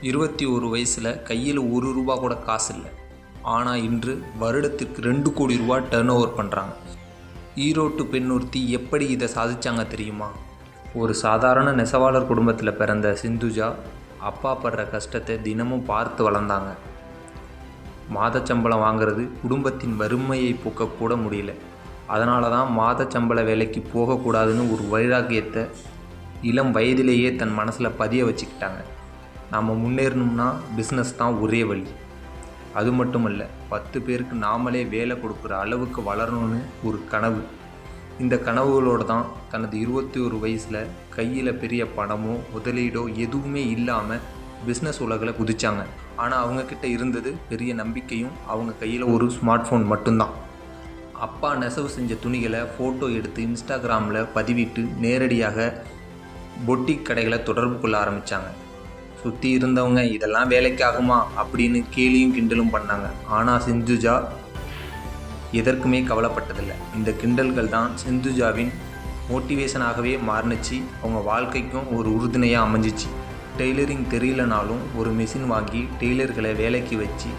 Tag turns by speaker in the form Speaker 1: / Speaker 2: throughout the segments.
Speaker 1: 21 வயசில் கையில் ₹1 கூட காசு இல்லை. ஆனால் இன்று வருடத்திற்கு ₹2 கோடி டர்ன் ஓவர் பண்ணுறாங்க. ஈரோட்டு பெண் ஒருத்தி எப்படி இதை சாதிச்சாங்க தெரியுமா? ஒரு சாதாரண நெசவாளர் குடும்பத்தில் பிறந்த சிந்துஜா அப்பா படுற கஷ்டத்தை தினமும் பார்த்து வளர்ந்தாங்க. மாதச்சம்பளம் வாங்கிறது குடும்பத்தின் வறுமையை போக்கக்கூட முடியல. அதனால தான் மாதச்சம்பள வேலைக்கு போகக்கூடாதுன்னு ஒரு வைராக்கியத்தை இளம் வயதிலேயே தன் மனசில் பதிய வச்சுக்கிட்டாங்க. நாம் முன்னேறணும்னா பிஸ்னஸ் தான் ஒரே வழி. அது மட்டும் இல்லை, 10 பேருக்கு நாமளே வேலை கொடுக்குற அளவுக்கு வளரணும்னு ஒரு கனவு. இந்த கனவுகளோடு தான் தனது 21 வயசில் கையில் பெரிய பணமோ முதலீடோ எதுவுமே இல்லாமல் பிஸ்னஸ் உலகில் குதித்தாங்க. ஆனால் அவங்கக்கிட்ட இருந்தது பெரிய நம்பிக்கையும் அவங்க கையில் ஒரு ஸ்மார்ட் ஃபோன் மட்டும்தான். அப்பா நெசவு செஞ்ச துணிகளை ஃபோட்டோ எடுத்து இன்ஸ்டாகிராமில் பதிவிட்டு நேரடியாக பொட்டிக் கடைகளை தொடர்பு கொள்ள ஆரம்பித்தாங்க. சுற்றி இருந்தவங்க இதெல்லாம் வேலைக்கு ஆகுமா அப்படின்னு கேலியும் கிண்டலும் பண்ணாங்க. ஆனால் சிந்துஜா எதற்குமே கவலைப்பட்டதில்லை. இந்த கிண்டல்கள் தான் சிந்துஜாவின் மோட்டிவேஷனாகவே மாறினுச்சு. அவங்க வாழ்க்கைக்கும் ஒரு உறுதுணையாக அமைஞ்சிச்சு. டெய்லரிங் தெரியலனாலும் ஒரு மிஷின் வாங்கி டெய்லர்களை வேலைக்கு வச்சு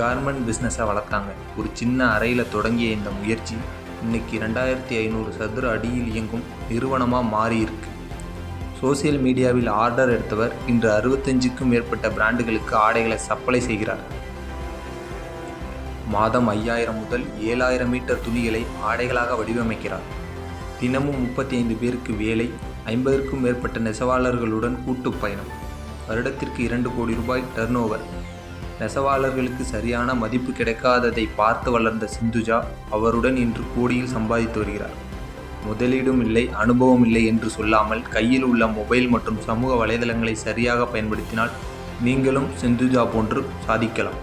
Speaker 1: கார்மெண்ட் பிஸ்னஸை வளர்த்தாங்க. ஒரு சின்ன அறையில் தொடங்கிய இந்த முயற்சி இன்றைக்கி 2500 சதுர அடியில் இயங்கும் நிறுவனமாக மாறியிருக்கு. சோசியல் மீடியாவில் ஆர்டர் எடுத்தவர் இன்று 65க்கும் மேற்பட்ட பிராண்டுகளுக்கு ஆடைகளை சப்ளை செய்கிறார். மாதம் 5000 முதல் 7000 மீட்டர் துணிகளை ஆடைகளாக வடிவமைக்கிறார். தினமும் 35 பேருக்கு வேலை, 50க்கும் மேற்பட்ட நெசவாளர்களுடன் கூட்டு பயணம், வருடத்திற்கு ₹2 கோடி டர்ன் ஓவர். நெசவாளர்களுக்கு சரியான மதிப்பு கிடைக்காததை பார்த்து வளர்ந்த சிந்துஜா அவருடன் இன்று கோடியில் சம்பாதித்து வருகிறார். முதலீடும் இல்லை, அனுபவம் இல்லை என்று சொல்லாமல் கையில் உள்ள மொபைல் மற்றும் சமூக வலைதளங்களை சரியாக பயன்படுத்தினால் நீங்களும் சிந்துஜா போன்று சாதிக்கலாம்.